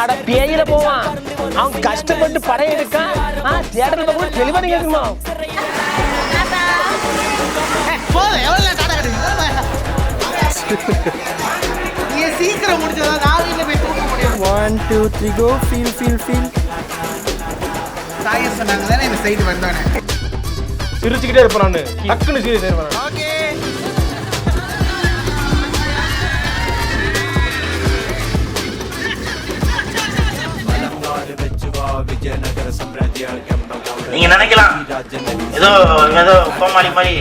அட பேயில போவான் அவன் கஷ்டப்பட்டு படம் எடுக்கான் தியேட்டர்ல கூட தெளிவா கேட்கணுமா சீக்கிரம் முடிச்சதா நான் வீட்டுல போய் தூங்க முடியும் 1 2 3 go feel சாயர் சொன்னாங்க தானே இந்த சைடு வந்தானே சிரிச்சுக்கிட்டே இருப்பேன் நானு டக்குன்னு சீரியஸ் ஆயிருவேன் ஓகே நீங்க நினைக்கலாம் ஏதோ ஏதோ கோமாளி மாதிரி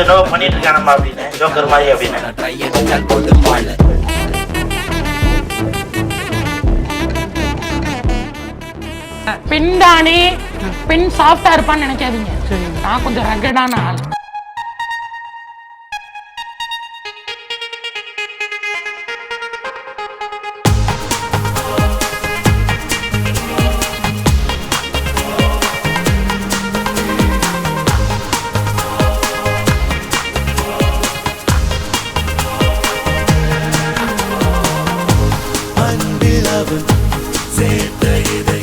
ஏதோ பண்ணிட்டு இருக்கானப்பா அப்படின்னு ஜோக்கர் மாதிரி அப்படின்னு. பின்தானே பின் சாஃப்டா இருப்பான்னு நினைக்காதீங்க, நான் கொஞ்சம் ரகடான ஆள். அன்பில் அவன் சேர்த்த இதை